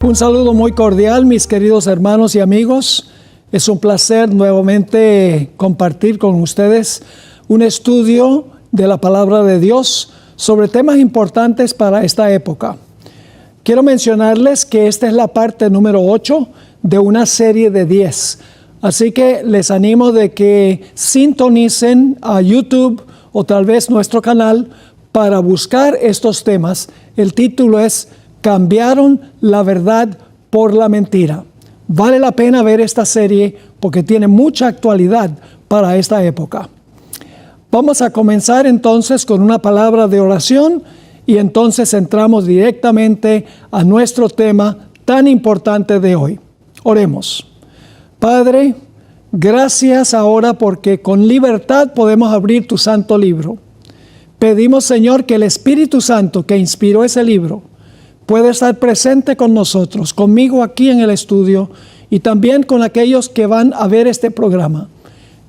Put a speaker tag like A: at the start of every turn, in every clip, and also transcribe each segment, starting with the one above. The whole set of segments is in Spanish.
A: Un saludo muy cordial, mis queridos hermanos y amigos. Es un placer nuevamente compartir con ustedes un estudio de la palabra de Dios sobre temas importantes para esta época. Quiero mencionarles que esta es la parte número 8 de una serie de 10. Así que les animo de que sintonicen a YouTube o tal vez nuestro canal para buscar estos temas. El título es Cambiaron la verdad por la mentira. Vale la pena ver esta serie porque tiene mucha actualidad para esta época. Vamos a comenzar entonces con una palabra de oración y entonces entramos directamente a nuestro tema tan importante de hoy. Oremos. Padre, gracias ahora porque con libertad podemos abrir tu santo libro. Pedimos, Señor, que el Espíritu Santo que inspiró ese libro puede estar presente con nosotros, conmigo aquí en el estudio y también con aquellos que van a ver este programa.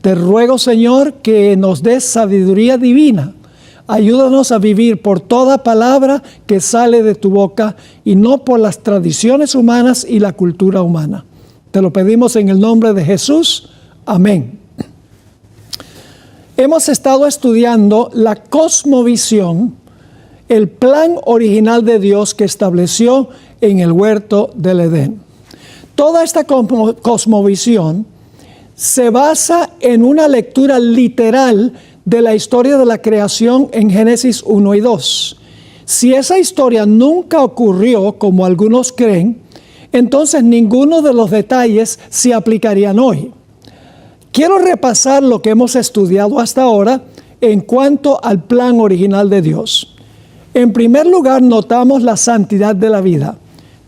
A: Te ruego, Señor, que nos des sabiduría divina. Ayúdanos a vivir por toda palabra que sale de tu boca y no por las tradiciones humanas y la cultura humana. Te lo pedimos en el nombre de Jesús. Amén. Hemos estado estudiando la cosmovisión, el plan original de Dios que estableció en el huerto del Edén. Toda esta cosmovisión se basa en una lectura literal de la historia de la creación en Génesis 1 y 2. Si esa historia nunca ocurrió, como algunos creen, entonces ninguno de los detalles se aplicarían hoy. Quiero repasar lo que hemos estudiado hasta ahora en cuanto al plan original de Dios. En primer lugar, notamos la santidad de la vida.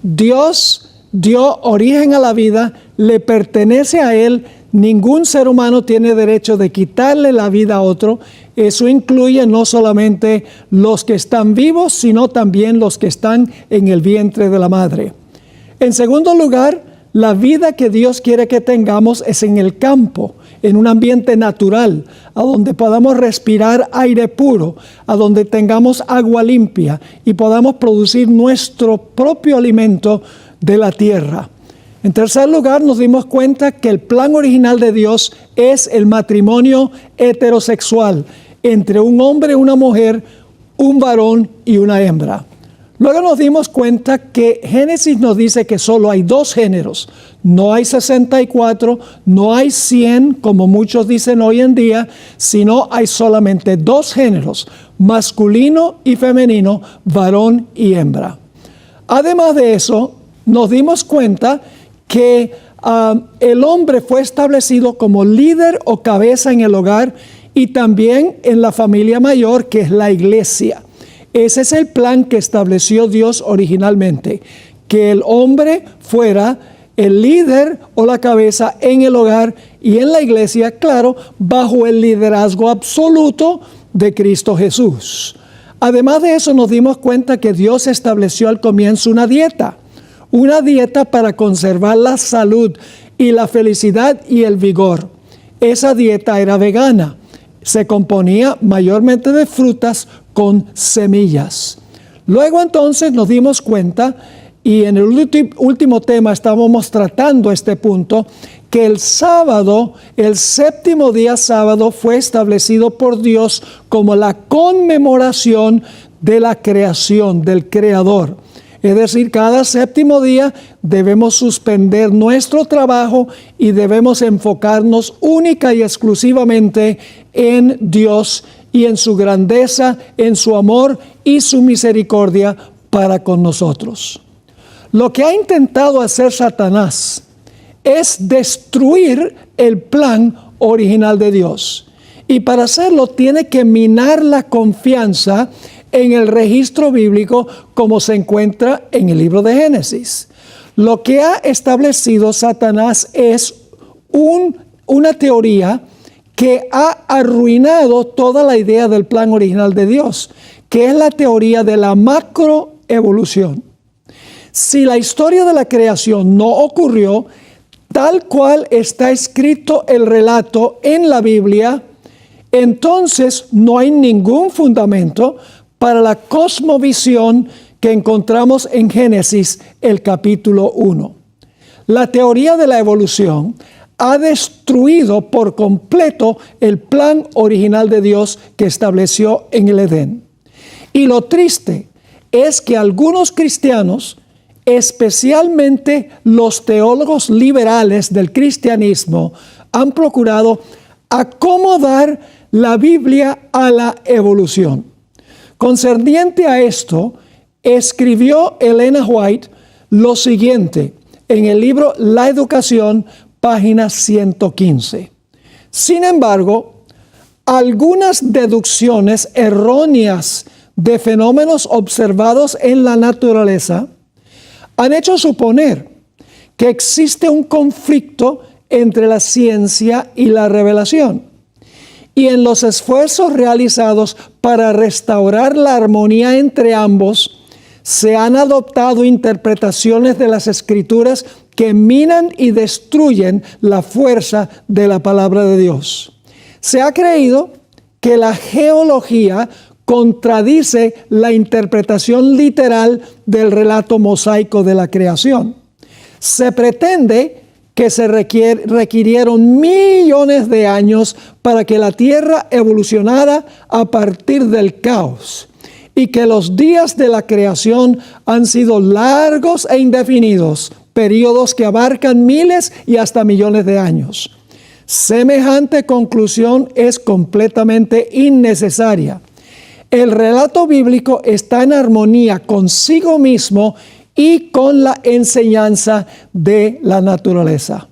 A: Dios dio origen a la vida, le pertenece a Él. Ningún ser humano tiene derecho de quitarle la vida a otro. Eso incluye no solamente los que están vivos, sino también los que están en el vientre de la madre. En segundo lugar, la vida que Dios quiere que tengamos es en el campo, en un ambiente natural, a donde podamos respirar aire puro, a donde tengamos agua limpia y podamos producir nuestro propio alimento de la tierra. En tercer lugar, nos dimos cuenta que el plan original de Dios es el matrimonio heterosexual entre un hombre y una mujer, un varón y una hembra. Luego nos dimos cuenta que Génesis nos dice que solo hay dos géneros. No hay 64, no hay 100, como muchos dicen hoy en día, sino hay solamente dos géneros, masculino y femenino, varón y hembra. Además de eso, nos dimos cuenta que el hombre fue establecido como líder o cabeza en el hogar y también en la familia mayor, que es la iglesia. Ese es el plan que estableció Dios originalmente, que el hombre fuera el líder o la cabeza en el hogar y en la iglesia, claro, bajo el liderazgo absoluto de Cristo Jesús. Además de eso, nos dimos cuenta que Dios estableció al comienzo una dieta para conservar la salud y la felicidad y el vigor. Esa dieta era vegana. Se componía mayormente de frutas con semillas. Luego entonces nos dimos cuenta, y en el último tema estábamos tratando este punto, que el sábado, el séptimo día sábado, fue establecido por Dios como la conmemoración de la creación, del Creador. Es decir, cada séptimo día debemos suspender nuestro trabajo y debemos enfocarnos única y exclusivamente en Dios y en su grandeza, en su amor y su misericordia para con nosotros. Lo que ha intentado hacer Satanás es destruir el plan original de Dios. Y para hacerlo tiene que minar la confianza en el registro bíblico como se encuentra en el libro de Génesis. Lo que ha establecido Satanás es una teoría que ha arruinado toda la idea del plan original de Dios, que es la teoría de la macroevolución. Si la historia de la creación no ocurrió tal cual está escrito el relato en la Biblia, entonces no hay ningún fundamento para la cosmovisión que encontramos en Génesis, el capítulo 1. La teoría de la evolución ha destruido por completo el plan original de Dios que estableció en el Edén. Y lo triste es que algunos cristianos, especialmente los teólogos liberales del cristianismo, han procurado acomodar la Biblia a la evolución. Concerniente a esto, escribió Elena White lo siguiente en el libro La Educación, página 115. Sin embargo, algunas deducciones erróneas de fenómenos observados en la naturaleza han hecho suponer que existe un conflicto entre la ciencia y la revelación. Y en los esfuerzos realizados para restaurar la armonía entre ambos, se han adoptado interpretaciones de las Escrituras que minan y destruyen la fuerza de la palabra de Dios. Se ha creído que la geología contradice la interpretación literal del relato mosaico de la creación. Se pretende que se requirieron millones de años para que la Tierra evolucionara a partir del caos, y que los días de la creación han sido largos e indefinidos, periodos que abarcan miles y hasta millones de años. Semejante conclusión es completamente innecesaria. El relato bíblico está en armonía consigo mismo y con la enseñanza de la naturaleza.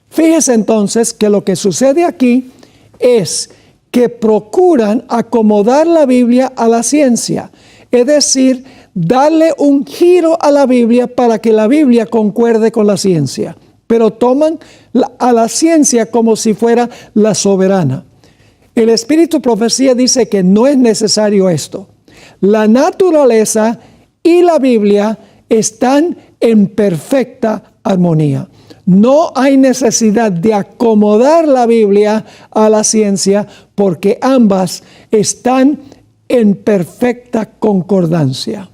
A: Fíjese entonces que lo que sucede aquí es que procuran acomodar la Biblia a la ciencia, es decir, darle un giro a la Biblia para que la Biblia concuerde con la ciencia, pero toman a la ciencia como si fuera la soberana. El Espíritu Profecía dice que no es necesario esto. La naturaleza y la Biblia están en perfecta armonía. No hay necesidad de acomodar la Biblia a la ciencia porque ambas están en perfecta concordancia.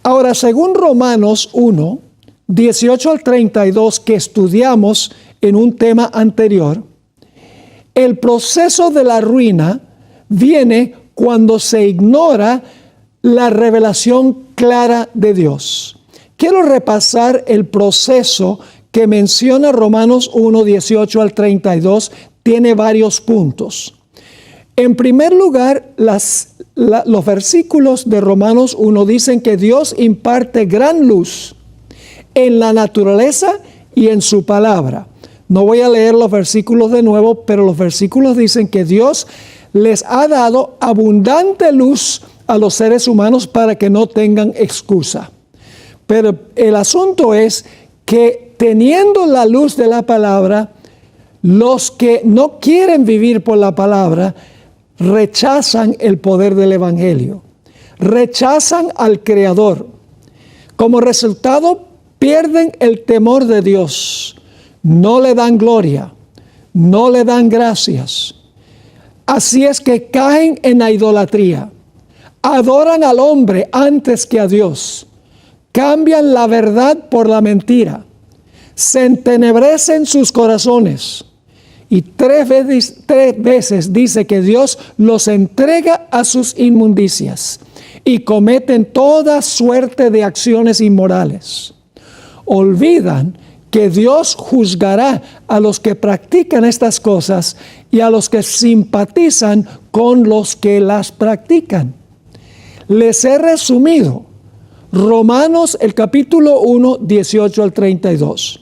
A: Ahora, según Romanos 1, 18 al 32, que estudiamos en un tema anterior, el proceso de la ruina viene cuando se ignora la revelación clara de Dios. Quiero repasar el proceso que menciona Romanos 1, 18 al 32, tiene varios puntos. En primer lugar, los versículos de Romanos 1 dicen que Dios imparte gran luz en la naturaleza y en su palabra. No voy a leer los versículos de nuevo, pero los versículos dicen que Dios les ha dado abundante luz a los seres humanos para que no tengan excusa. Pero el asunto es que teniendo la luz de la palabra, los que no quieren vivir por la palabra rechazan el poder del Evangelio, rechazan al Creador. Como resultado, pierden el temor de Dios, no le dan gloria, no le dan gracias. Así es que caen en la idolatría, adoran al hombre antes que a Dios, cambian la verdad por la mentira, se entenebrecen sus corazones y tres veces dice que Dios los entrega a sus inmundicias y cometen toda suerte de acciones inmorales. Olvidan que Dios juzgará a los que practican estas cosas y a los que simpatizan con los que las practican. Les he resumido Romanos el capítulo 1, 18 al 32.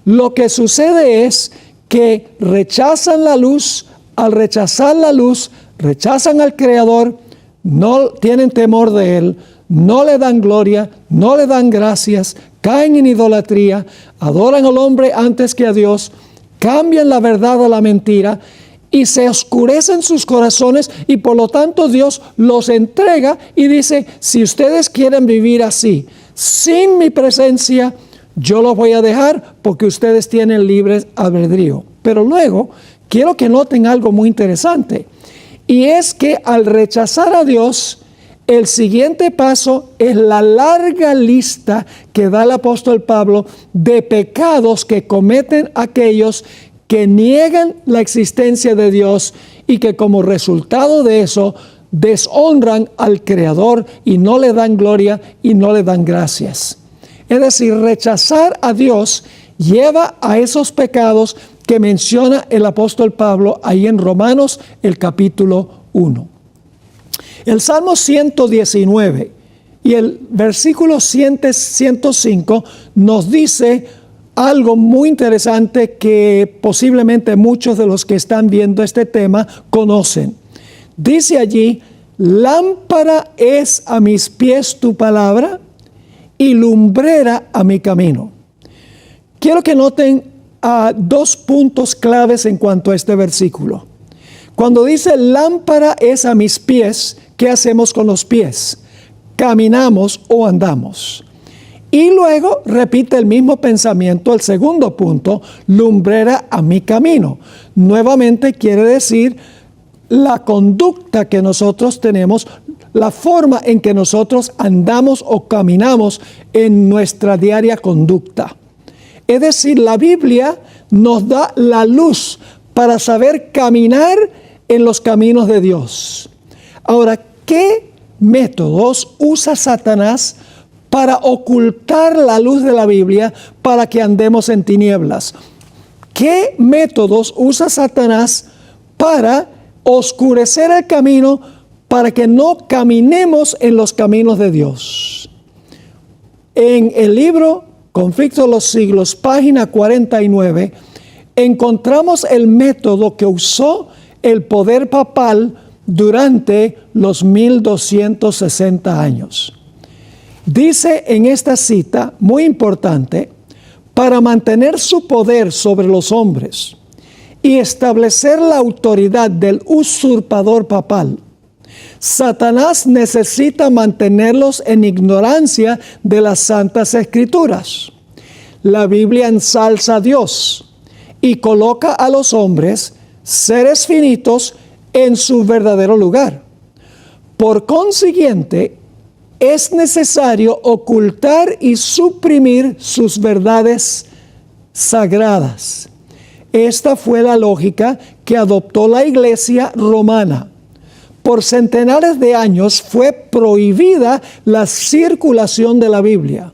A: Lo que sucede es que rechazan la luz, al rechazar la luz, rechazan al Creador, no tienen temor de Él, no le dan gloria, no le dan gracias, caen en idolatría, adoran al hombre antes que a Dios, cambian la verdad a la mentira y se oscurecen sus corazones y por lo tanto Dios los entrega y dice, si ustedes quieren vivir así, sin mi presencia, yo los voy a dejar porque ustedes tienen libre albedrío. Pero luego quiero que noten algo muy interesante y es que al rechazar a Dios, el siguiente paso es la larga lista que da el apóstol Pablo de pecados que cometen aquellos que niegan la existencia de Dios y que como resultado de eso deshonran al Creador y no le dan gloria y no le dan gracias. Es decir, rechazar a Dios lleva a esos pecados que menciona el apóstol Pablo ahí en Romanos, el capítulo 1. El Salmo 119 y el versículo 105 nos dice algo muy interesante que posiblemente muchos de los que están viendo este tema conocen. Dice allí: lámpara es a mis pies tu palabra y lumbrera a mi camino. Quiero que noten dos puntos claves en cuanto a este versículo. Cuando dice lámpara es a mis pies, ¿qué hacemos con los pies? Caminamos o andamos. Y luego repite el mismo pensamiento, el segundo punto, lumbrera a mi camino. Nuevamente quiere decir la conducta que nosotros tenemos, la forma en que nosotros andamos o caminamos en nuestra diaria conducta. Es decir, la Biblia nos da la luz para saber caminar en los caminos de Dios. Ahora, ¿qué métodos usa Satanás para ocultar la luz de la Biblia para que andemos en tinieblas? ¿Qué métodos usa Satanás para oscurecer el camino para que no caminemos en los caminos de Dios? En el libro Conflicto de los Siglos, página 49, encontramos el método que usó el poder papal durante los 1260 años. Dice en esta cita, muy importante, para mantener su poder sobre los hombres y establecer la autoridad del usurpador papal, Satanás necesita mantenerlos en ignorancia de las Santas Escrituras. La Biblia ensalza a Dios y coloca a los hombres, seres finitos, en su verdadero lugar. Por consiguiente, es necesario ocultar y suprimir sus verdades sagradas. Esta fue la lógica que adoptó la Iglesia romana. Por centenares de años fue prohibida la circulación de la Biblia.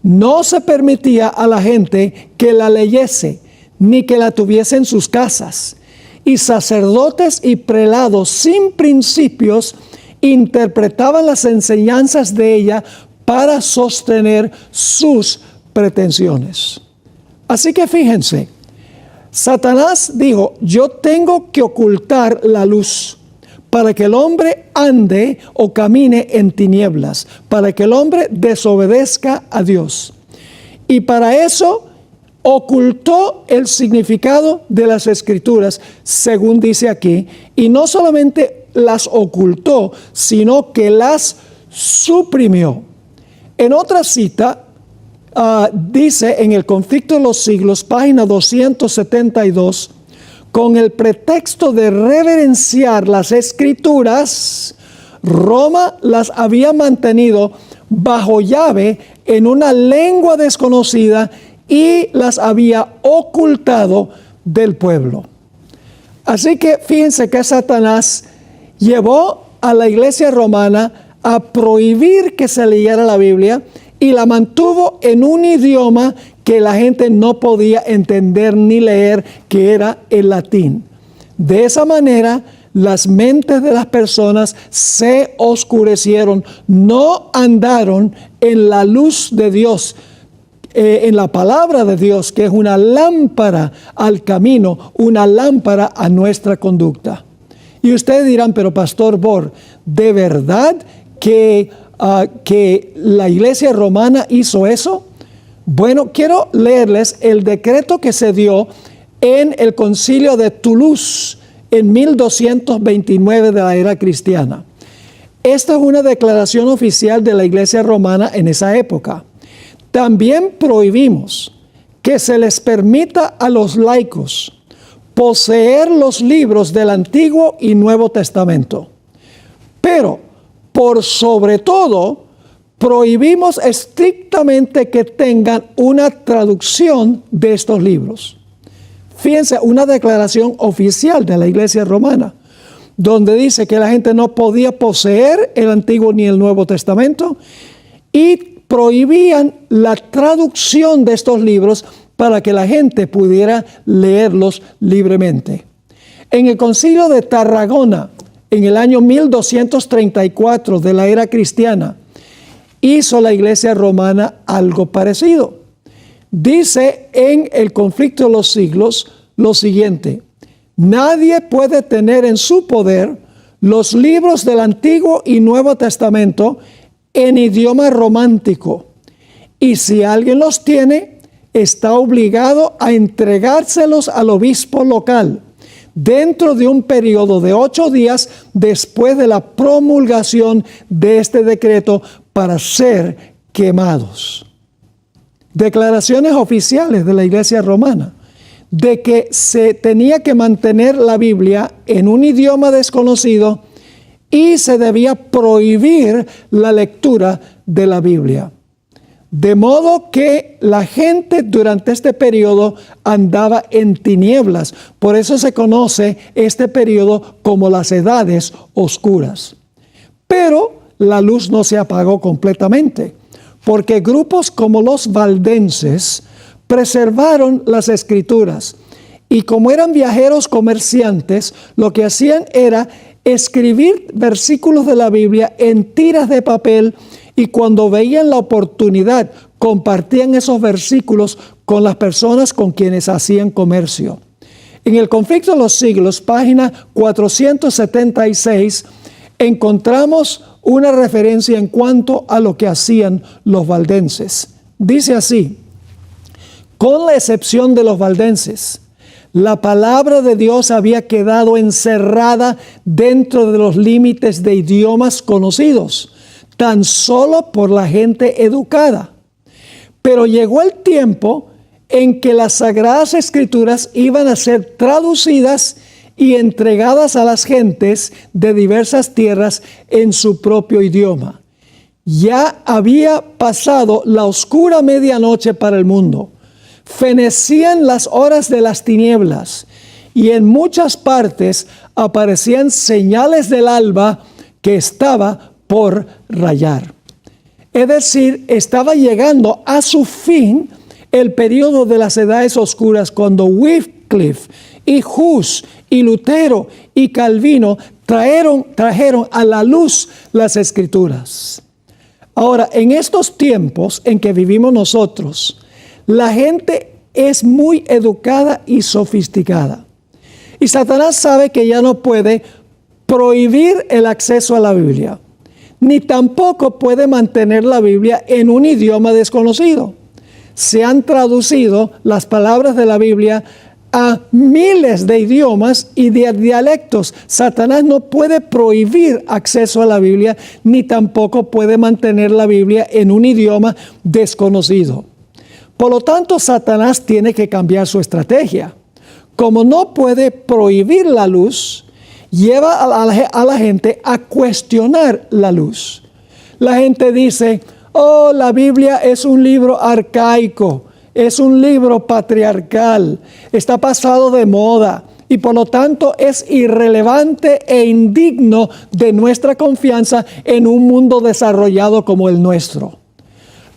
A: No se permitía a la gente que la leyese, ni que la tuviese en sus casas. Y sacerdotes y prelados sin principios interpretaban las enseñanzas de ella para sostener sus pretensiones. Así que fíjense, Satanás dijo: yo tengo que ocultar la luz para que el hombre ande o camine en tinieblas, para que el hombre desobedezca a Dios. Y para eso ocultó el significado de las Escrituras, según dice aquí, y no solamente las ocultó, sino que las suprimió. En otra cita, dice en el Conflicto de los Siglos, página 272, con el pretexto de reverenciar las Escrituras, Roma las había mantenido bajo llave en una lengua desconocida y las había ocultado del pueblo. Así que fíjense que Satanás llevó a la iglesia romana a prohibir que se leyera la Biblia y la mantuvo en un idioma que la gente no podía entender ni leer, que era el latín. De esa manera, las mentes de las personas se oscurecieron, no andaron en la luz de Dios, en la palabra de Dios, que es una lámpara al camino, una lámpara a nuestra conducta. Y ustedes dirán: pero Pastor Bor, ¿de verdad que la iglesia romana hizo eso? Bueno, quiero leerles el decreto que se dio en el concilio de Toulouse en 1229 de la era cristiana. Esta es una declaración oficial de la iglesia romana en esa época. También prohibimos que se les permita a los laicos poseer los libros del Antiguo y Nuevo Testamento. Pero por sobre todo, prohibimos estrictamente que tengan una traducción de estos libros. Fíjense, una declaración oficial de la Iglesia Romana, donde dice que la gente no podía poseer el Antiguo ni el Nuevo Testamento y prohibían la traducción de estos libros para que la gente pudiera leerlos libremente. En el Concilio de Tarragona, en el año 1234 de la era cristiana, hizo la Iglesia Romana algo parecido. Dice en el Conflicto de los Siglos lo siguiente: nadie puede tener en su poder los libros del Antiguo y Nuevo Testamento en idioma romántico, y si alguien los tiene, está obligado a entregárselos al obispo local dentro de un periodo de 8 días después de la promulgación de este decreto para ser quemados. Declaraciones oficiales de la Iglesia Romana de que se tenía que mantener la Biblia en un idioma desconocido y se debía prohibir la lectura de la Biblia. De modo que la gente durante este periodo andaba en tinieblas. Por eso se conoce este periodo como las edades oscuras. Pero la luz no se apagó completamente, porque grupos como los valdenses preservaron las Escrituras. Y como eran viajeros comerciantes, lo que hacían era escribir versículos de la Biblia en tiras de papel, y cuando veían la oportunidad, compartían esos versículos con las personas con quienes hacían comercio. En el Conflicto de los Siglos, página 476, encontramos una referencia en cuanto a lo que hacían los valdenses. Dice así: con la excepción de los valdenses, la palabra de Dios había quedado encerrada dentro de los límites de idiomas conocidos, tan solo por la gente educada. Pero llegó el tiempo en que las Sagradas Escrituras iban a ser traducidas y entregadas a las gentes de diversas tierras en su propio idioma. Ya había pasado la oscura medianoche para el mundo. Fenecían las horas de las tinieblas, y en muchas partes aparecían señales del alba que estaba por rayar. Es decir, estaba llegando a su fin el periodo de las edades oscuras, cuando Wycliffe y Hus y Lutero y Calvino trajeron a la luz las Escrituras. Ahora, en estos tiempos en que vivimos nosotros, la gente es muy educada y sofisticada. Y Satanás sabe que ya no puede prohibir el acceso a la Biblia, ni tampoco puede mantener la Biblia en un idioma desconocido. Se han traducido las palabras de la Biblia a miles de idiomas y de dialectos. Satanás no puede prohibir acceso a la Biblia, ni tampoco puede mantener la Biblia en un idioma desconocido. Por lo tanto, Satanás tiene que cambiar su estrategia. Como no puede prohibir la luz, lleva a la gente a cuestionar la luz. La gente dice: oh, la Biblia es un libro arcaico, es un libro patriarcal, está pasado de moda y por lo tanto es irrelevante e indigno de nuestra confianza en un mundo desarrollado como el nuestro.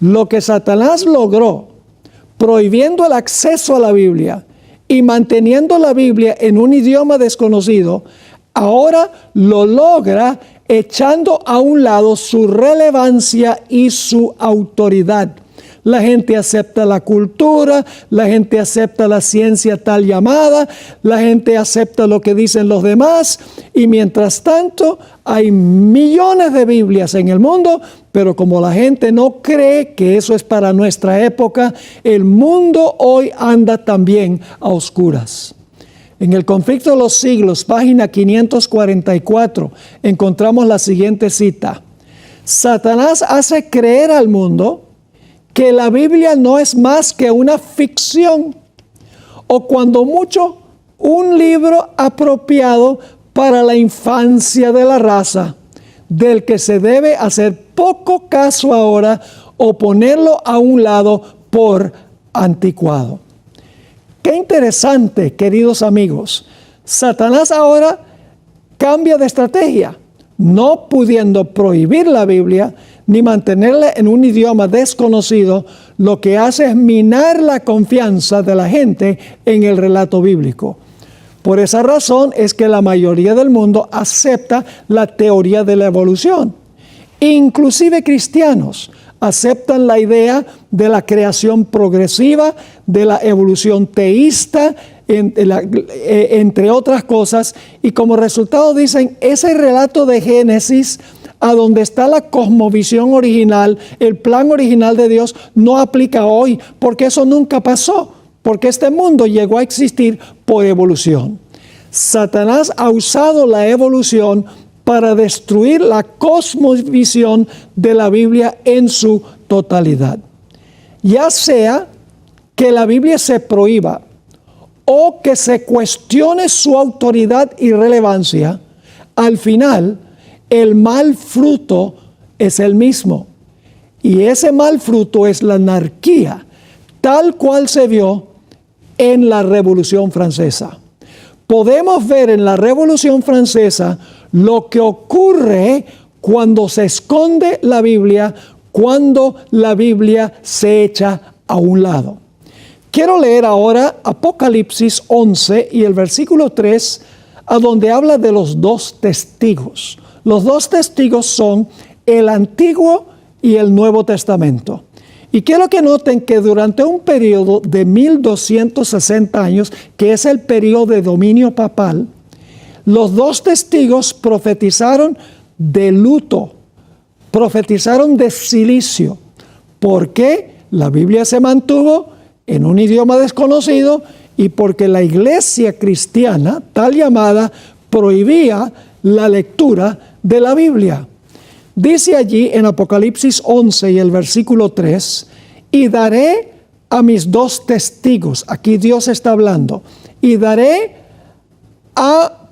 A: Lo que Satanás logró prohibiendo el acceso a la Biblia y manteniendo la Biblia en un idioma desconocido, ahora lo logra echando a un lado su relevancia y su autoridad. La gente acepta la cultura, la gente acepta la ciencia tal llamada, la gente acepta lo que dicen los demás, y mientras tanto hay millones de Biblias en el mundo, pero como la gente no cree que eso es para nuestra época, el mundo hoy anda también a oscuras. En el Conflicto de los Siglos, página 544, encontramos la siguiente cita: Satanás hace creer al mundo que la Biblia no es más que una ficción, o cuando mucho, un libro apropiado para la infancia de la raza, del que se debe hacer poco caso ahora o ponerlo a un lado por anticuado. Qué interesante, queridos amigos. Satanás ahora cambia de estrategia, no pudiendo prohibir la Biblia ni mantenerla en un idioma desconocido. Lo que hace es minar la confianza de la gente en el relato bíblico. Por esa razón es que la mayoría del mundo acepta la teoría de la evolución. Inclusive cristianos aceptan la idea de la creación progresiva, de la evolución teísta, entre otras cosas, y como resultado dicen, ese relato de Génesis, a donde está la cosmovisión original, el plan original de Dios, no aplica hoy, porque eso nunca pasó, porque este mundo llegó a existir por evolución. Satanás ha usado la evolución para destruir la cosmovisión de la Biblia en su totalidad. Ya sea que la Biblia se prohíba o que se cuestione su autoridad y relevancia, al final el mal fruto es el mismo. Y ese mal fruto es la anarquía, tal cual se vio en la Revolución Francesa. Podemos ver en la Revolución Francesa lo que ocurre cuando se esconde la Biblia, cuando la Biblia se echa a un lado. Quiero leer ahora Apocalipsis 11 y el versículo 3, a donde habla de los dos testigos. Los dos testigos son el Antiguo y el Nuevo Testamento. Y quiero que noten que durante un periodo de 1260 años, que es el periodo de dominio papal, los dos testigos profetizaron de luto, profetizaron de silicio, porque la Biblia se mantuvo en un idioma desconocido y porque la iglesia cristiana, tal llamada, prohibía la lectura de la Biblia. Dice allí en Apocalipsis 11 y el versículo 3, y daré a mis dos testigos, aquí Dios está hablando, y daré a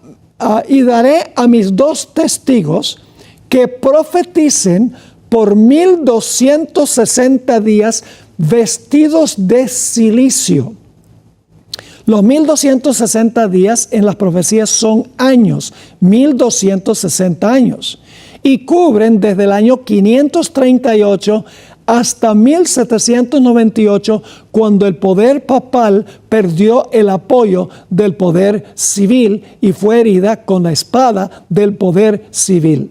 A: mis dos testigos que profeticen por 1260 días vestidos de silicio. Los 1260 días en las profecías son años, 1260 años, y cubren desde el año 538 hasta 1798, cuando el poder papal perdió el apoyo del poder civil y fue herida con la espada del poder civil.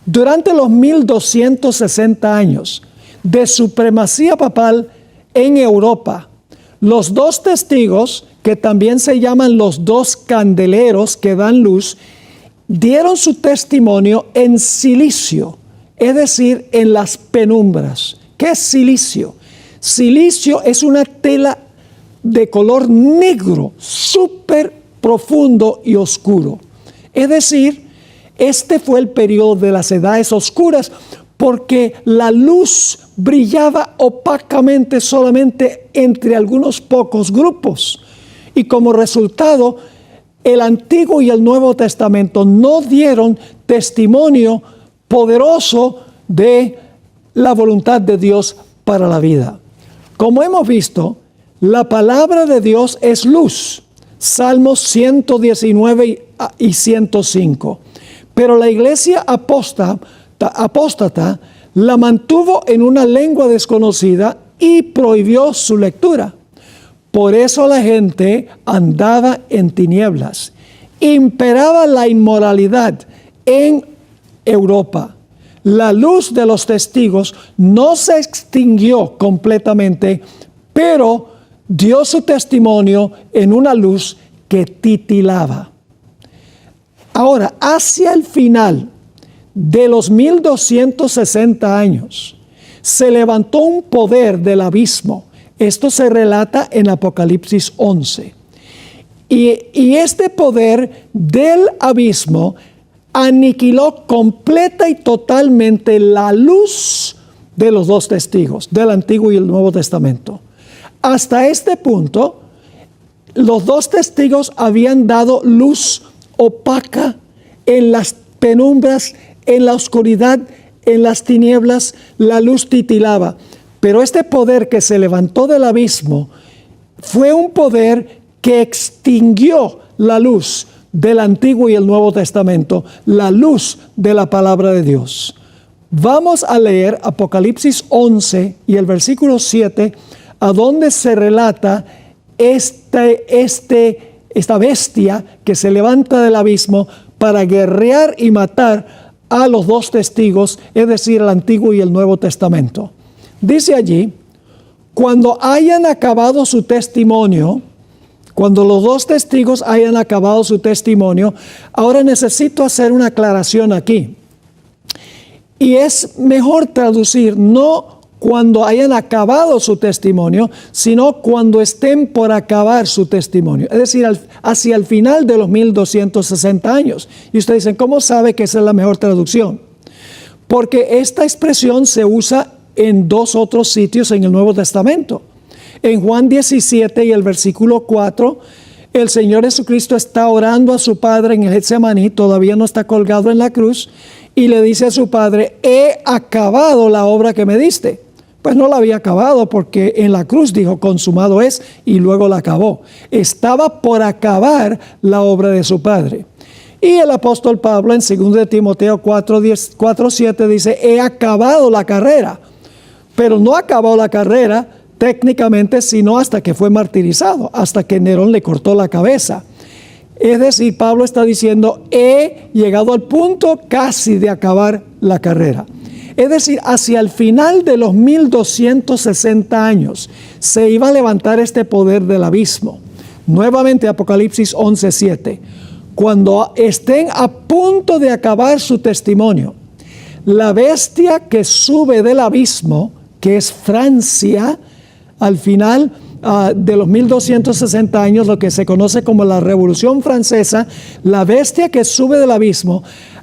A: Durante los 1260 años de supremacía papal en Europa, los dos testigos, que también se llaman los dos candeleros que dan luz, dieron su testimonio en silicio, es decir, en las penumbras. ¿Qué es silicio? Silicio es una tela de color negro, súper profundo y oscuro. Es decir, este fue el periodo de las edades oscuras, porque la luz brillaba opacamente solamente entre algunos pocos grupos. Y como resultado, el Antiguo y el Nuevo Testamento no dieron testimonio poderoso de la voluntad de Dios para la vida. Como hemos visto, la palabra de Dios es luz. Salmos 119 y 105. Pero la iglesia apóstata la mantuvo en una lengua desconocida y prohibió su lectura. Por eso la gente andaba en tinieblas. Imperaba la inmoralidad en Europa. La luz de los testigos no se extinguió completamente, pero dio su testimonio en una luz que titilaba. Ahora, hacia el final de los 1260 años, se levantó un poder del abismo. Esto se relata en Apocalipsis 11. Y este poder del abismo aniquiló completa y totalmente la luz de los dos testigos, del Antiguo y el Nuevo Testamento. Hasta este punto, los dos testigos habían dado luz opaca en las penumbras, en la oscuridad, en las tinieblas, la luz titilaba. Pero este poder que se levantó del abismo fue un poder que extinguió la luz del Antiguo y el Nuevo Testamento, la luz de la palabra de Dios. Vamos a leer Apocalipsis 11 y el versículo 7, a donde se relata esta bestia que se levanta del abismo para guerrear y matar a los dos testigos, es decir, el Antiguo y el Nuevo Testamento. Dice allí, cuando hayan acabado su testimonio, cuando los dos testigos hayan acabado su testimonio, ahora necesito hacer una aclaración aquí. Y es mejor traducir no cuando hayan acabado su testimonio, sino cuando estén por acabar su testimonio. Es decir, hacia el final de los 1260 años. Y ustedes dicen, ¿cómo sabe que esa es la mejor traducción? Porque esta expresión se usa en dos otros sitios en el Nuevo Testamento. En Juan 17 y el versículo 4, el Señor Jesucristo está orando a su Padre en el Getsemaní, todavía no está colgado en la cruz, y le dice a su Padre, he acabado la obra que me diste. Pues no la había acabado porque en la cruz dijo, consumado es, y luego la acabó. Estaba por acabar la obra de su Padre. Y el apóstol Pablo en 2 Timoteo 4:7 dice, he acabado la carrera. Pero no acabó la carrera técnicamente, sino hasta que fue martirizado, hasta que Nerón le cortó la cabeza. Es decir, Pablo está diciendo, he llegado al punto casi de acabar la carrera. Es decir, hacia el final de los 1260 años se iba a levantar este poder del abismo. Nuevamente Apocalipsis 11:7. Cuando estén a punto de acabar su testimonio, la bestia que sube del abismo, que es Francia, al final de los 1260 años, lo que se conoce como la Revolución Francesa, la bestia que sube del abismo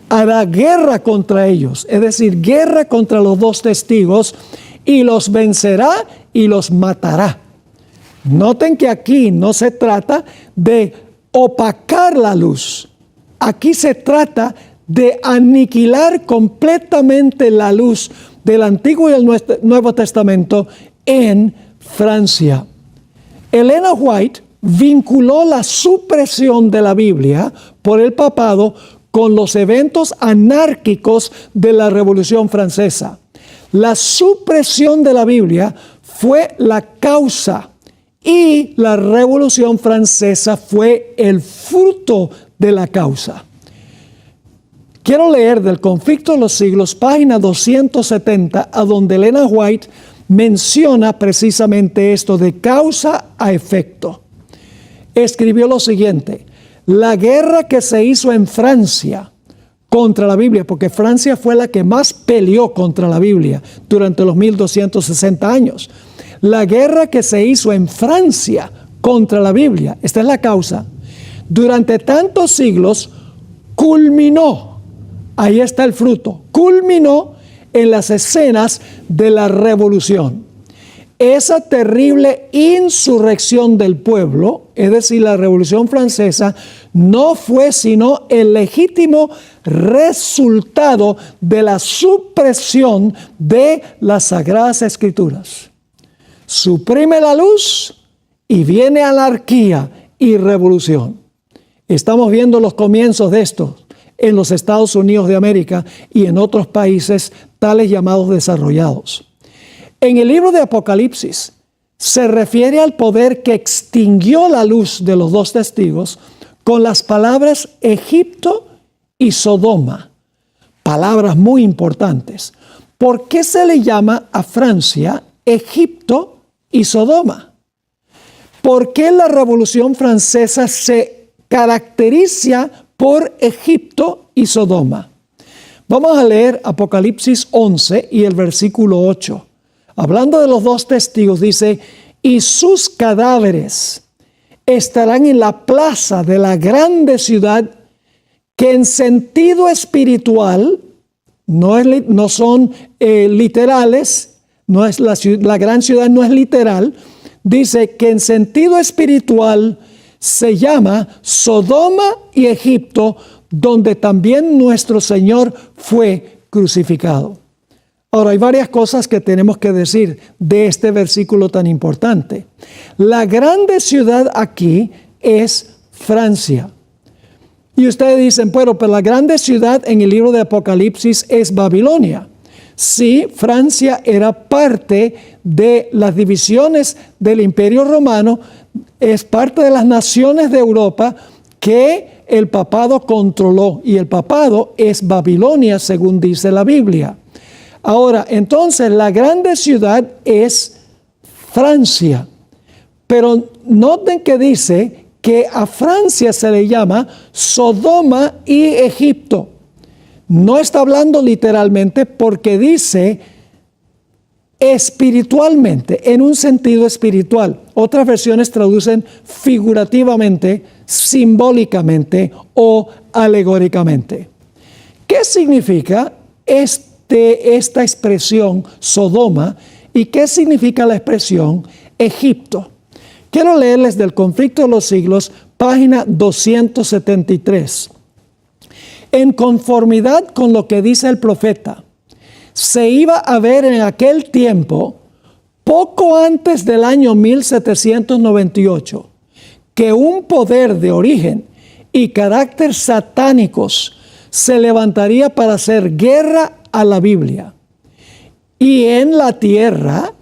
A: hará guerra contra ellos, es decir, guerra contra los dos testigos, y los vencerá y los matará. Noten que aquí no se trata de opacar la luz, aquí se trata de aniquilar completamente la luz del Antiguo y el Nuevo Testamento en Francia. Elena White vinculó la supresión de la Biblia por el papado con los eventos anárquicos de la Revolución Francesa. La supresión de la Biblia fue la causa y la Revolución Francesa fue el fruto de la causa. Quiero leer del Conflicto de los Siglos, página 270, a donde Elena White menciona precisamente esto de causa a efecto. Escribió lo siguiente: la guerra que se hizo en Francia contra la Biblia, porque Francia fue la que más peleó contra la Biblia durante los 1260 años. La guerra que se hizo en Francia contra la Biblia, esta es la causa, durante tantos siglos culminó, ahí está el fruto, culminó en las escenas de la revolución. Esa terrible insurrección del pueblo, es decir, la Revolución Francesa, no fue sino el legítimo resultado de la supresión de las Sagradas Escrituras. Suprime la luz y viene anarquía y revolución. Estamos viendo los comienzos de esto en los Estados Unidos de América y en otros países tales llamados desarrollados. En el libro de Apocalipsis se refiere al poder que extinguió la luz de los dos testigos con las palabras Egipto y Sodoma, palabras muy importantes. ¿Por qué se le llama a Francia Egipto y Sodoma? ¿Por qué la Revolución Francesa se caracteriza por Egipto y Sodoma? Vamos a leer Apocalipsis 11 y el versículo 8. Hablando de los dos testigos, dice, y sus cadáveres estarán en la plaza de la grande ciudad, que en sentido espiritual, no son literales, no es la gran ciudad no es literal, dice que en sentido espiritual se llama Sodoma y Egipto, donde también nuestro Señor fue crucificado. Ahora, hay varias cosas que tenemos que decir de este versículo tan importante. La grande ciudad aquí es Francia. Y ustedes dicen, bueno, pero la grande ciudad en el libro de Apocalipsis es Babilonia. Sí, Francia era parte de las divisiones del Imperio Romano, es parte de las naciones de Europa que el papado controló, y el papado es Babilonia, según dice la Biblia. Ahora, entonces, la grande ciudad es Francia, pero noten que dice que a Francia se le llama Sodoma y Egipto. No está hablando literalmente porque dice espiritualmente, en un sentido espiritual. Otras versiones traducen figurativamente, simbólicamente o alegóricamente. ¿Qué significa esta expresión Sodoma y qué significa la expresión Egipto? Quiero leerles del Conflicto de los Siglos, página 273. En conformidad con lo que dice el profeta, se iba a ver en aquel tiempo, poco antes del año 1798, que un poder de origen y carácter satánicos se levantaría para hacer guerra a la Biblia. Y en la tierra,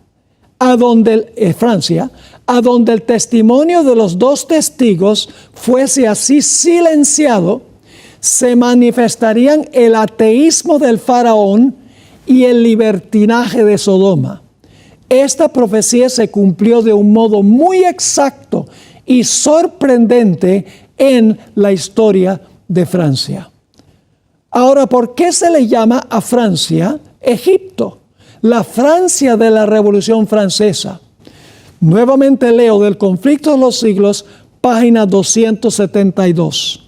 A: Francia, a donde el testimonio de los dos testigos fuese así silenciado, se manifestarían el ateísmo del faraón y el libertinaje de Sodoma. Esta profecía se cumplió de un modo muy exacto y sorprendente en la historia de Francia. Ahora, ¿por qué se le llama a Francia Egipto? La Francia de la Revolución Francesa. Nuevamente leo del Conflicto de los Siglos, página 272.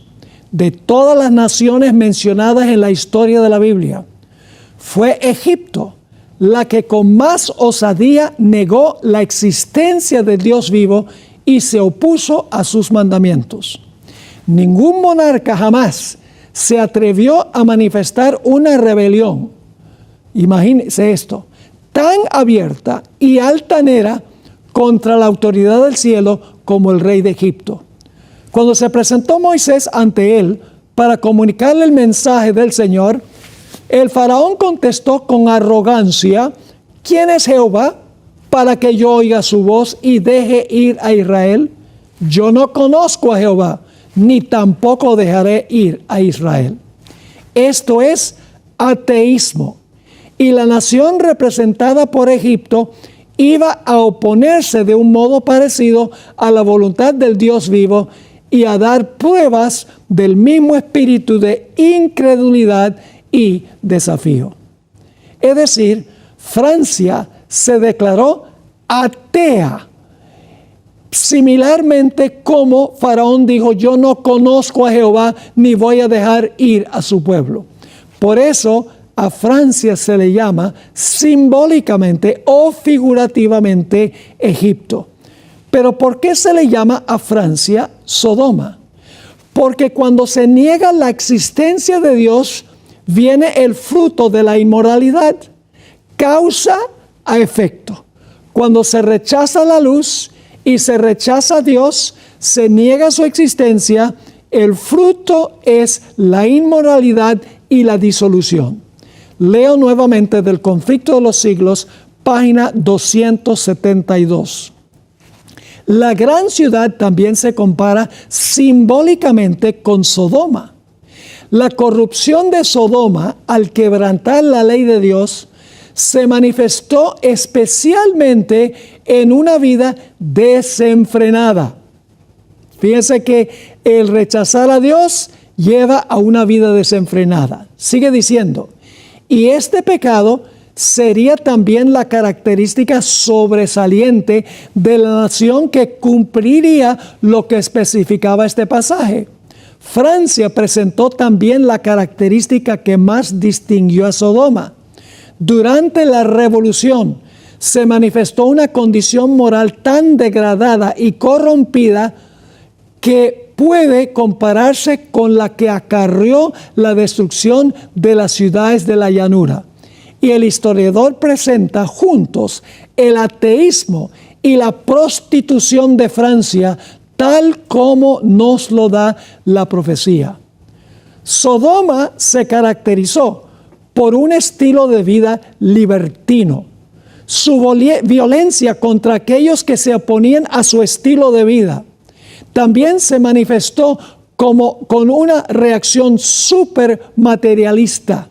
A: De todas las naciones mencionadas en la historia de la Biblia, fue Egipto la que con más osadía negó la existencia del Dios vivo y se opuso a sus mandamientos. Ningún monarca jamás se atrevió a manifestar una rebelión, imagínense esto, tan abierta y altanera contra la autoridad del cielo como el rey de Egipto. Cuando se presentó Moisés ante él para comunicarle el mensaje del Señor, el faraón contestó con arrogancia: ¿quién es Jehová para que yo oiga su voz y deje ir a Israel? Yo no conozco a Jehová, ni tampoco dejaré ir a Israel. Esto es ateísmo. Y la nación representada por Egipto iba a oponerse de un modo parecido a la voluntad del Dios vivo y a dar pruebas del mismo espíritu de incredulidad y desafío. Es decir, Francia se declaró atea, similarmente como Faraón dijo: yo no conozco a Jehová ni voy a dejar ir a su pueblo. Por eso a Francia se le llama simbólicamente o figurativamente Egipto. Pero ¿por qué se le llama a Francia Sodoma? Porque cuando se niega la existencia de Dios, viene el fruto de la inmoralidad, causa a efecto. Cuando se rechaza la luz y se rechaza a Dios, se niega su existencia, el fruto es la inmoralidad y la disolución. Leo nuevamente del Conflicto de los Siglos, página 272. La gran ciudad también se compara simbólicamente con Sodoma. La corrupción de Sodoma, al quebrantar la ley de Dios, se manifestó especialmente en una vida desenfrenada. Fíjense que el rechazar a Dios lleva a una vida desenfrenada. Sigue diciendo, y este pecado sería también la característica sobresaliente de la nación que cumpliría lo que especificaba este pasaje. Francia presentó también la característica que más distinguió a Sodoma. Durante la Revolución se manifestó una condición moral tan degradada y corrompida que puede compararse con la que acarreó la destrucción de las ciudades de la llanura. Y el historiador presenta juntos el ateísmo y la prostitución de Francia tal como nos lo da la profecía. Sodoma se caracterizó por un estilo de vida libertino. Su violencia contra aquellos que se oponían a su estilo de vida también se manifestó con una reacción súper materialista.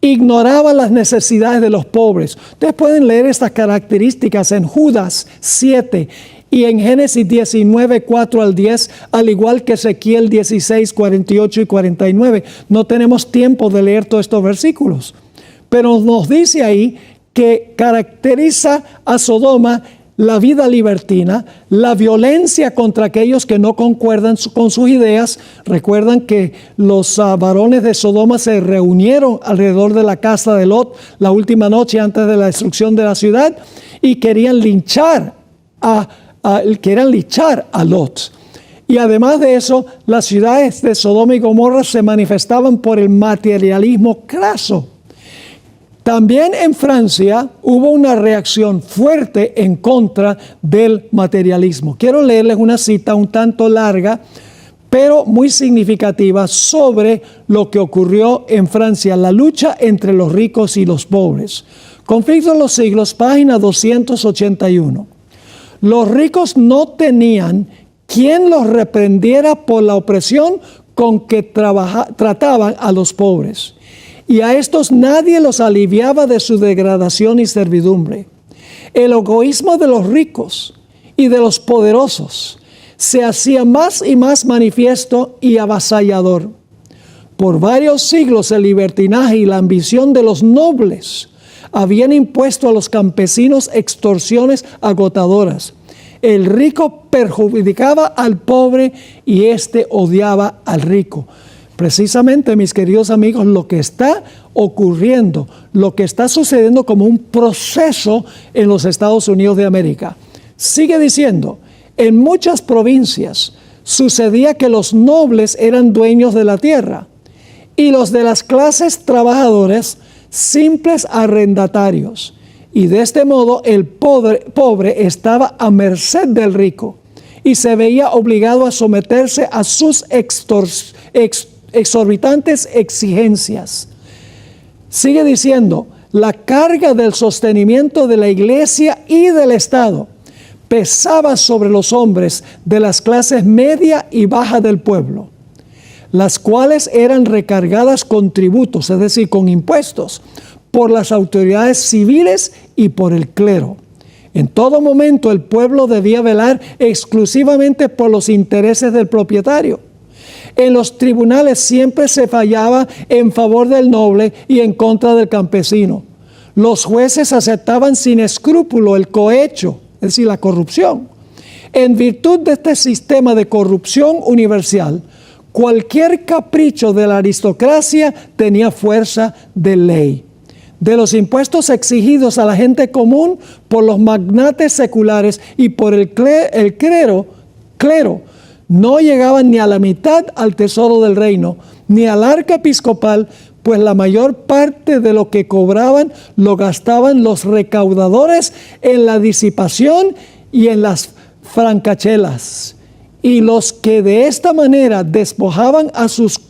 A: Ignoraba las necesidades de los pobres. Ustedes pueden leer estas características en Judas 7 y en Génesis 19, 4 al 10, al igual que Ezequiel 16, 48 y 49. No tenemos tiempo de leer todos estos versículos, pero nos dice ahí que caracteriza a Sodoma la vida libertina, la violencia contra aquellos que no concuerdan con sus ideas. Recuerdan que los varones de Sodoma se reunieron alrededor de la casa de Lot la última noche antes de la destrucción de la ciudad y querían linchar a Lot. Y además de eso, las ciudades de Sodoma y Gomorra se manifestaban por el materialismo craso. También en Francia hubo una reacción fuerte en contra del materialismo. Quiero leerles una cita un tanto larga, pero muy significativa sobre lo que ocurrió en Francia, la lucha entre los ricos y los pobres. Conflicto de los siglos, página 281. Los ricos no tenían quien los reprendiera por la opresión con que trataban a los pobres. Y a estos nadie los aliviaba de su degradación y servidumbre. El egoísmo de los ricos y de los poderosos se hacía más y más manifiesto y avasallador. Por varios siglos el libertinaje y la ambición de los nobles habían impuesto a los campesinos extorsiones agotadoras. El rico perjudicaba al pobre y éste odiaba al rico. Precisamente, mis queridos amigos, lo que está ocurriendo, lo que está sucediendo como un proceso en los Estados Unidos de América. Sigue diciendo, en muchas provincias sucedía que los nobles eran dueños de la tierra y los de las clases trabajadoras simples arrendatarios. Y de este modo el pobre estaba a merced del rico y se veía obligado a someterse a sus exorbitantes exigencias. Sigue diciendo, la carga del sostenimiento de la iglesia y del Estado pesaba sobre los hombres de las clases media y baja del pueblo, las cuales eran recargadas con tributos, es decir, con impuestos, por las autoridades civiles y por el clero. En todo momento el pueblo debía velar exclusivamente por los intereses del propietario. En los tribunales siempre se fallaba en favor del noble y en contra del campesino. Los jueces aceptaban sin escrúpulo el cohecho, es decir, la corrupción. En virtud de este sistema de corrupción universal, cualquier capricho de la aristocracia tenía fuerza de ley. De los impuestos exigidos a la gente común por los magnates seculares y por el clero, no llegaban ni a la mitad al tesoro del reino, ni al arca episcopal, pues la mayor parte de lo que cobraban lo gastaban los recaudadores en la disipación y en las francachelas. Y los que de esta manera despojaban a sus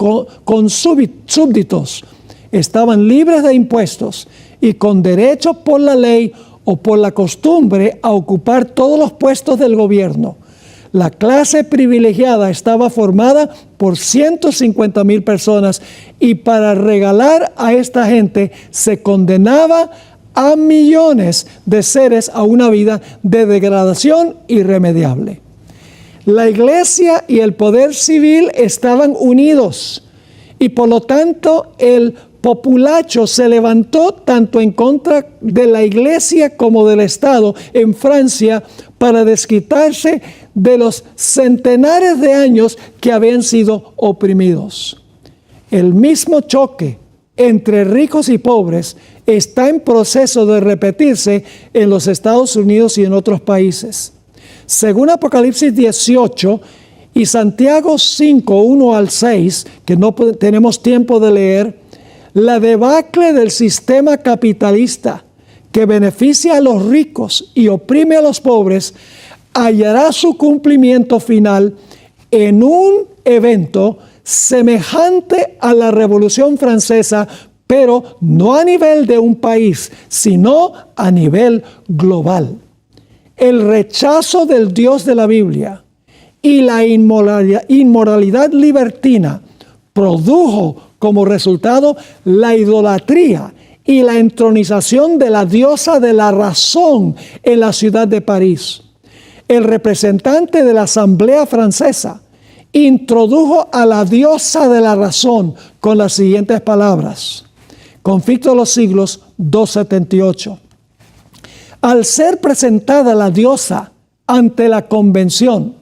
A: súbditos estaban libres de impuestos y con derecho por la ley o por la costumbre a ocupar todos los puestos del gobierno. La clase privilegiada estaba formada por 150,000 personas y para regalar a esta gente se condenaba a millones de seres a una vida de degradación irremediable. La iglesia y el poder civil estaban unidos y por lo tanto el populacho se levantó tanto en contra de la iglesia como del Estado en Francia para desquitarse de los centenares de años que habían sido oprimidos. El mismo choque entre ricos y pobres está en proceso de repetirse en los Estados Unidos y en otros países. Según Apocalipsis 18 Y Santiago 5, 1 al 6, que no tenemos tiempo de leer, la debacle del sistema capitalista que beneficia a los ricos y oprime a los pobres, hallará su cumplimiento final en un evento semejante a la Revolución Francesa, pero no a nivel de un país, sino a nivel global. El rechazo del Dios de la Biblia y la inmoralidad libertina produjo como resultado la idolatría y la entronización de la diosa de la razón en la ciudad de París. El representante de la Asamblea Francesa introdujo a la diosa de la razón con las siguientes palabras. Conflicto de los siglos 278. Al ser presentada la diosa ante la convención,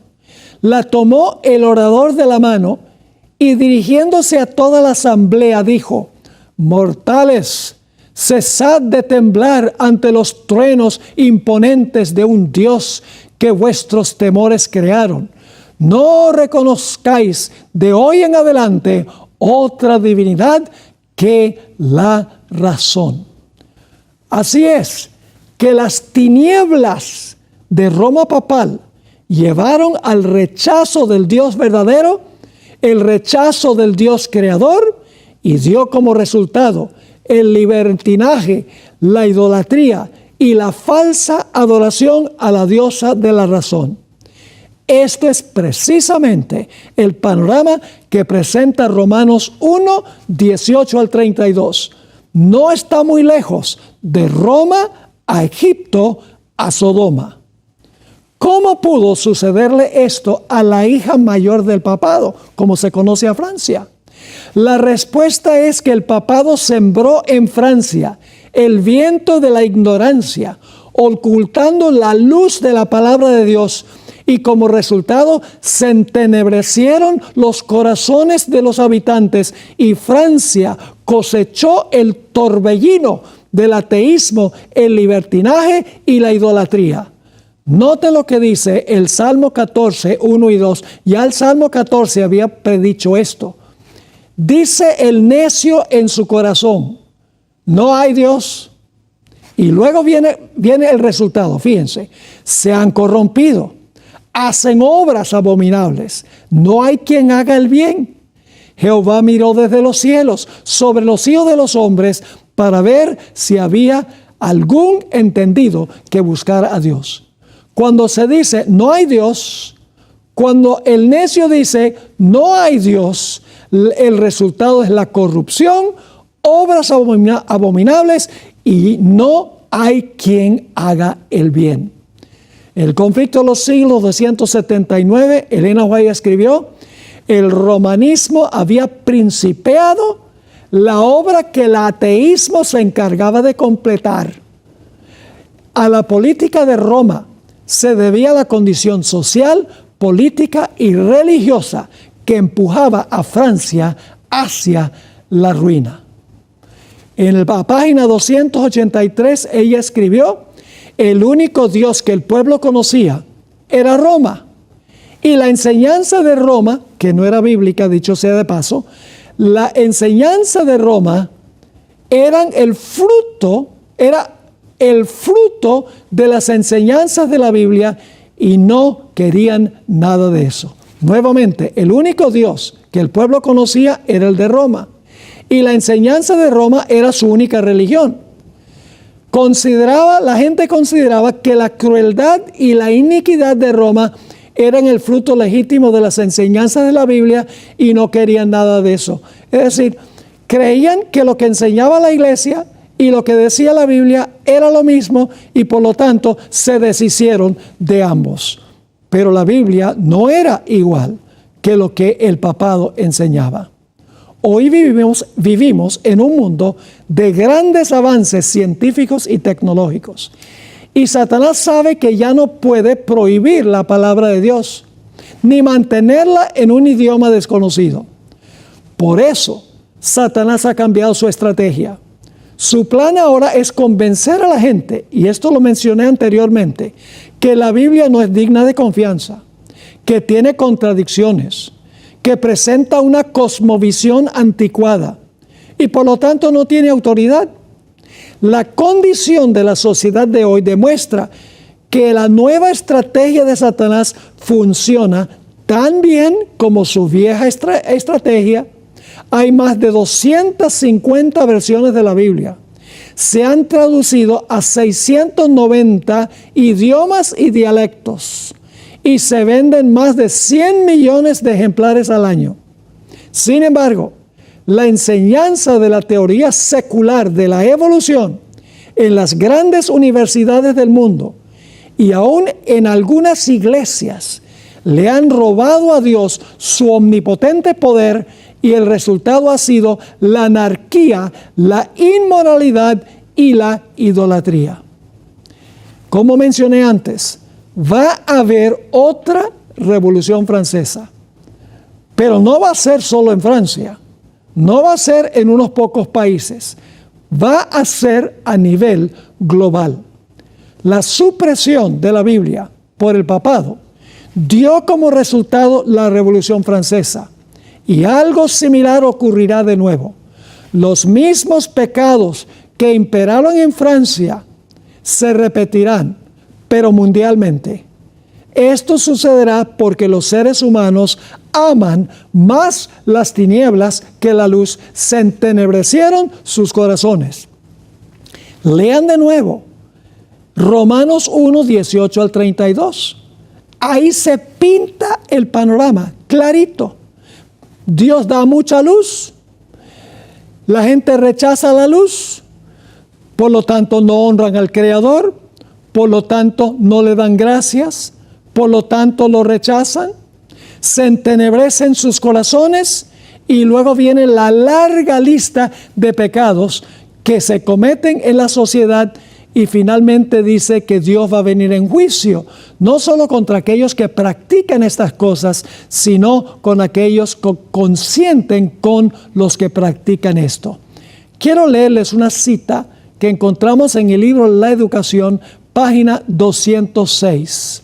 A: la tomó el orador de la mano y dirigiéndose a toda la asamblea dijo: mortales, cesad de temblar ante los truenos imponentes de un Dios que vuestros temores crearon. No reconozcáis de hoy en adelante otra divinidad que la razón. Así es que las tinieblas de Roma papal llevaron al rechazo del Dios verdadero, el rechazo del Dios creador, y dio como resultado el libertinaje, la idolatría y la falsa adoración a la diosa de la razón. Esto es precisamente el panorama que presenta Romanos 1, 18 al 32. No está muy lejos de Roma a Egipto, a Sodoma. ¿Cómo pudo sucederle esto a la hija mayor del papado, como se conoce a Francia? La respuesta es que el papado sembró en Francia el viento de la ignorancia, ocultando la luz de la palabra de Dios, y como resultado se entenebrecieron los corazones de los habitantes, y Francia cosechó el torbellino del ateísmo, el libertinaje y la idolatría. Note lo que dice el Salmo 14, 1 y 2. Ya el Salmo 14 había predicho esto. Dice el necio en su corazón: no hay Dios. Y luego viene el resultado, fíjense: se han corrompido, hacen obras abominables, no hay quien haga el bien. Jehová miró desde los cielos sobre los hijos de los hombres para ver si había algún entendido que buscara a Dios. Cuando se dice no hay Dios, cuando el necio dice no hay Dios, el resultado es la corrupción, obras abominables, y no hay quien haga el bien. El conflicto de los siglos 279, Elena White escribió: el romanismo había principiado la obra que el ateísmo se encargaba de completar. A la política de Roma se debía la condición social, política y religiosa que empujaba a Francia hacia la ruina. En la página 283 ella escribió: el único Dios que el pueblo conocía era Roma. Y la enseñanza de Roma, que no era bíblica, dicho sea de paso, la enseñanza de Roma era el fruto de las enseñanzas de la Biblia, y no querían nada de eso. Nuevamente, el único Dios que el pueblo conocía era el de Roma, y la enseñanza de Roma era su única religión. La gente consideraba que la crueldad y la iniquidad de Roma eran el fruto legítimo de las enseñanzas de la Biblia, y no querían nada de eso. Es decir, creían que lo que enseñaba la iglesia y lo que decía la Biblia era lo mismo, y por lo tanto se deshicieron de ambos. Pero la Biblia no era igual que lo que el papado enseñaba. Hoy vivimos en un mundo de grandes avances científicos y tecnológicos. Y Satanás sabe que ya no puede prohibir la palabra de Dios, ni mantenerla en un idioma desconocido. Por eso, Satanás ha cambiado su estrategia. Su plan ahora es convencer a la gente, y esto lo mencioné anteriormente, que la Biblia no es digna de confianza, que tiene contradicciones, que presenta una cosmovisión anticuada y por lo tanto no tiene autoridad. La condición de la sociedad de hoy demuestra que la nueva estrategia de Satanás funciona tan bien como su vieja estrategia. Hay más de 250 versiones de la Biblia. Se han traducido a 690 idiomas y dialectos y se venden más de 100 millones de ejemplares al año. Sin embargo, la enseñanza de la teoría secular de la evolución en las grandes universidades del mundo y aún en algunas iglesias le han robado a Dios su omnipotente poder y el resultado ha sido la anarquía, la inmoralidad y la idolatría. Como mencioné antes, va a haber otra revolución francesa, pero no va a ser solo en Francia, no va a ser en unos pocos países, va a ser a nivel global. La supresión de la Biblia por el papado dio como resultado la Revolución Francesa y algo similar ocurrirá de nuevo. Los mismos pecados que imperaron en Francia se repetirán, pero mundialmente. Esto sucederá porque los seres humanos aman más las tinieblas que la luz, se entenebrecieron sus corazones. Lean de nuevo Romanos 1, 18 al 32. Ahí se pinta el panorama clarito. Dios da mucha luz, la gente rechaza la luz, por lo tanto no honran al Creador, por lo tanto no le dan gracias, por lo tanto lo rechazan, se entenebrecen sus corazones y luego viene la larga lista de pecados que se cometen en la sociedad y finalmente dice que Dios va a venir en juicio, no solo contra aquellos que practican estas cosas, sino con aquellos que consienten con los que practican esto. Quiero leerles una cita que encontramos en el libro La Educación, página 206.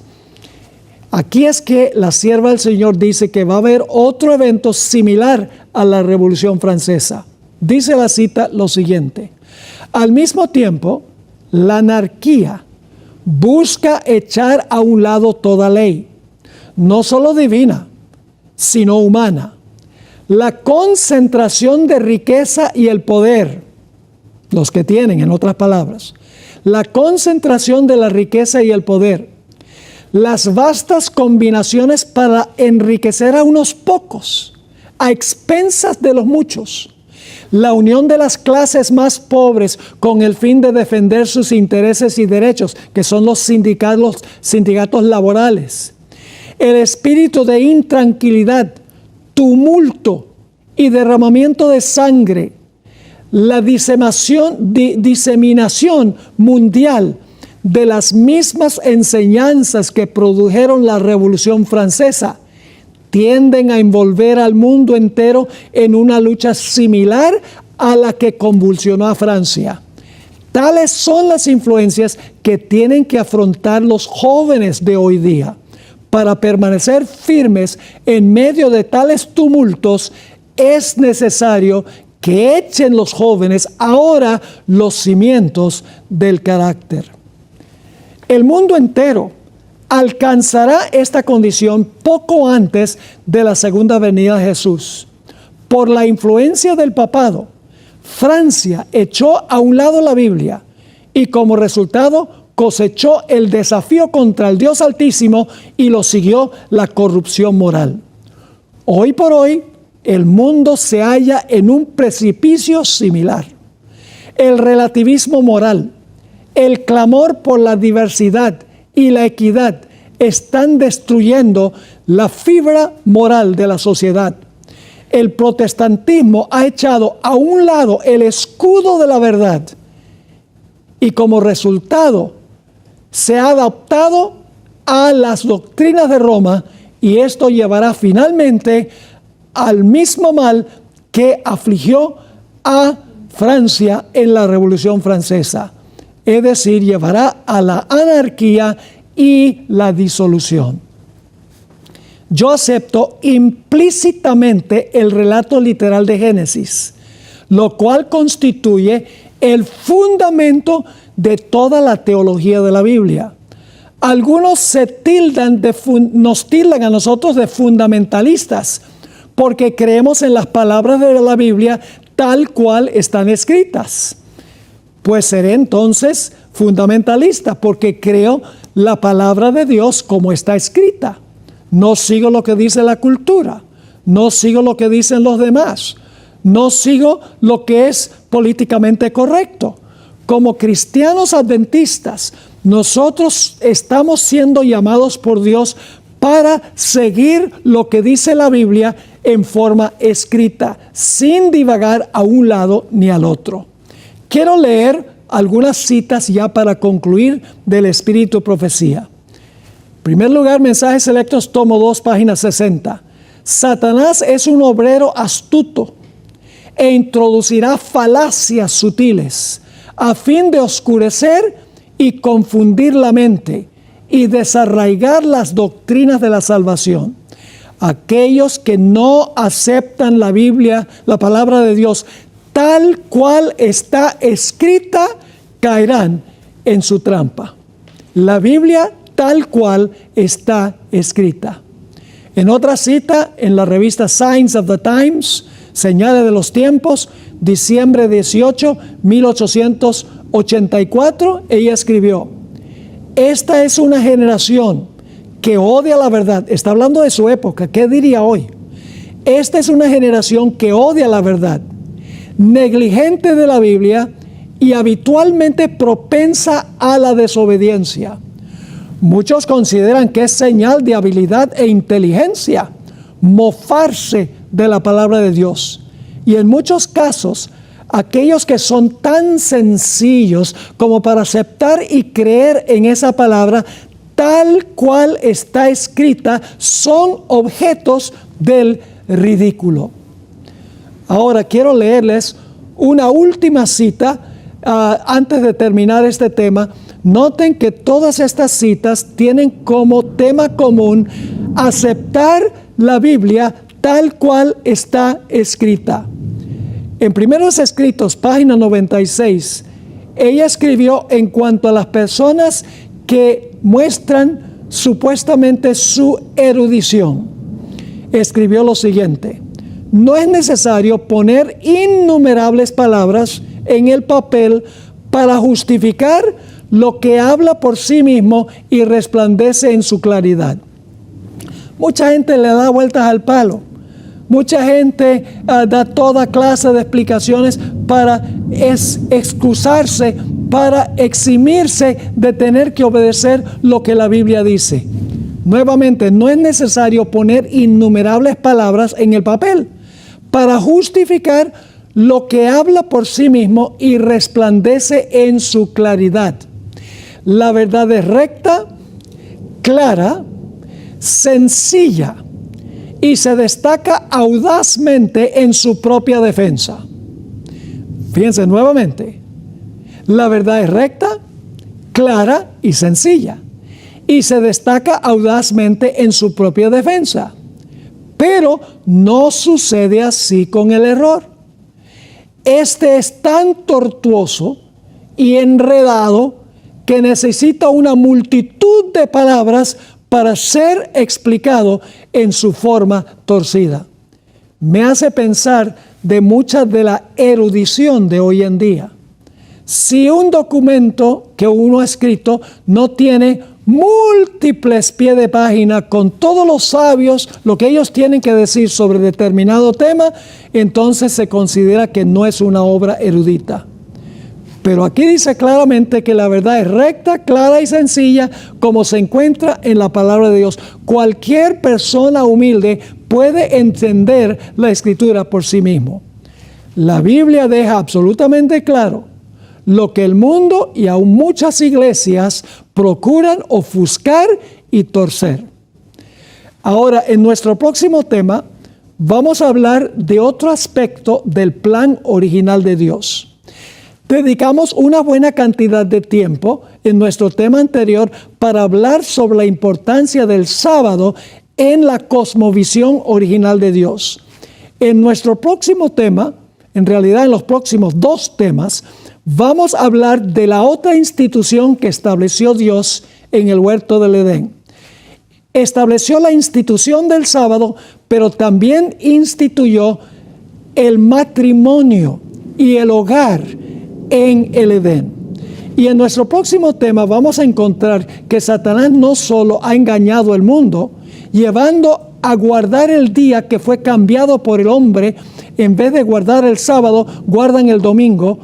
A: Aquí es que la sierva del Señor dice que va a haber otro evento similar a la Revolución Francesa. Dice la cita lo siguiente: al mismo tiempo, la anarquía busca echar a un lado toda ley, no solo divina, sino humana. La concentración de riqueza y el poder, los que tienen, en otras palabras, la concentración de la riqueza y el poder, las vastas combinaciones para enriquecer a unos pocos, a expensas de los muchos, la unión de las clases más pobres con el fin de defender sus intereses y derechos, que son los sindicatos laborales, el espíritu de intranquilidad, tumulto y derramamiento de sangre, la diseminación mundial de las mismas enseñanzas que produjeron la Revolución Francesa, tienden a envolver al mundo entero en una lucha similar a la que convulsionó a Francia. Tales son las influencias que tienen que afrontar los jóvenes de hoy día. Para permanecer firmes en medio de tales tumultos, es necesario que echen los jóvenes ahora los cimientos del carácter. El mundo entero alcanzará esta condición poco antes de la segunda venida de Jesús. Por la influencia del papado, Francia echó a un lado la Biblia y como resultado cosechó el desafío contra el Dios Altísimo y lo siguió la corrupción moral. Hoy por hoy, el mundo se halla en un precipicio similar. El relativismo moral, el clamor por la diversidad y la equidad están destruyendo la fibra moral de la sociedad. El protestantismo ha echado a un lado el escudo de la verdad y como resultado se ha adaptado a las doctrinas de Roma y esto llevará finalmente al mismo mal que afligió a Francia en la Revolución Francesa. Es decir, llevará a la anarquía y la disolución. yo acepto implícitamente el relato literal de Génesis, lo cual constituye el fundamento de toda la teología de la Biblia. Algunos nos tildan a nosotros de fundamentalistas porque creemos en las palabras de la Biblia tal cual están escritas. Pues seré entonces fundamentalista porque creo la palabra de Dios como está escrita. No sigo lo que dice la cultura, no sigo lo que dicen los demás, no sigo lo que es políticamente correcto. Como cristianos adventistas, nosotros estamos siendo llamados por Dios para seguir lo que dice la Biblia en forma escrita, sin divagar a un lado ni al otro. Quiero leer algunas citas ya para concluir del Espíritu de Profecía. En primer lugar, Mensajes Selectos, tomo 2, página 60. Satanás es un obrero astuto e introducirá falacias sutiles a fin de oscurecer y confundir la mente y desarraigar las doctrinas de la salvación. Aquellos que no aceptan la Biblia, la palabra de Dios, tal cual está escrita, caerán en su trampa. La Biblia tal cual está escrita. En otra cita, en la revista Signs of the Times, Señales de los Tiempos, diciembre 18, 1884, ella escribió: esta es una generación que odia la verdad. Está hablando de su época. ¿Qué diría hoy? Esta es una generación que odia la verdad, negligente de la Biblia y habitualmente propensa a la desobediencia. Muchos consideran que es señal de habilidad e inteligencia mofarse de la palabra de Dios. Y en muchos casos, aquellos que son tan sencillos como para aceptar y creer en esa palabra tal cual está escrita, son objetos del ridículo. Ahora quiero leerles una última cita antes de terminar este tema. Noten que todas estas citas tienen como tema común aceptar la Biblia tal cual está escrita. En Primeros Escritos, página 96, ella escribió en cuanto a las personas que muestran supuestamente su erudición. Escribió lo siguiente: no es necesario poner innumerables palabras en el papel para justificar lo que habla por sí mismo y resplandece en su claridad. Mucha gente le da vueltas al palo. Mucha gente da toda clase de explicaciones para excusarse, para eximirse de tener que obedecer lo que la Biblia dice. Nuevamente, no es necesario poner innumerables palabras en el papel para justificar lo que habla por sí mismo y resplandece en su claridad. La verdad es recta, clara, sencilla y se destaca audazmente en su propia defensa. Fíjense nuevamente, la verdad es recta, clara y sencilla y se destaca audazmente en su propia defensa. Pero no sucede así con el error. Este es tan tortuoso y enredado que necesita una multitud de palabras para ser explicado en su forma torcida. Me hace pensar de mucha de la erudición de hoy en día. Si un documento que uno ha escrito no tiene múltiples pies de página con todos los sabios, lo que ellos tienen que decir sobre determinado tema, entonces se considera que no es una obra erudita. Pero aquí dice claramente que la verdad es recta, clara y sencilla, como se encuentra en la palabra de Dios. Cualquier persona humilde puede entender la Escritura por sí mismo. La Biblia deja absolutamente claro lo que el mundo y aún muchas iglesias procuran ofuscar y torcer. Ahora, en nuestro próximo tema, vamos a hablar de otro aspecto del plan original de Dios. Dedicamos una buena cantidad de tiempo en nuestro tema anterior para hablar sobre la importancia del sábado en la cosmovisión original de Dios. En nuestro próximo tema, en realidad en los próximos 2 temas, vamos a hablar de la otra institución que estableció Dios en el huerto del Edén. Estableció la institución del sábado, pero también instituyó el matrimonio y el hogar en el Edén. Y en nuestro próximo tema vamos a encontrar que Satanás no solo ha engañado el mundo, llevando a guardar el día que fue cambiado por el hombre, en vez de guardar el sábado, guardan el domingo,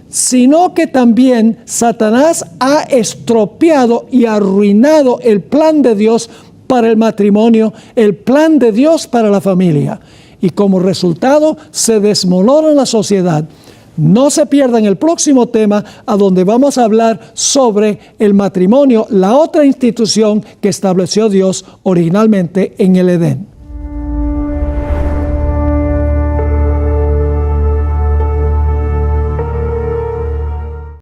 A: sino que también Satanás ha estropeado y arruinado el plan de Dios para el matrimonio, el plan de Dios para la familia. Y como resultado se desmorona la sociedad. No se pierdan el próximo tema, a donde vamos a hablar sobre el matrimonio, la otra institución que estableció Dios originalmente en el Edén.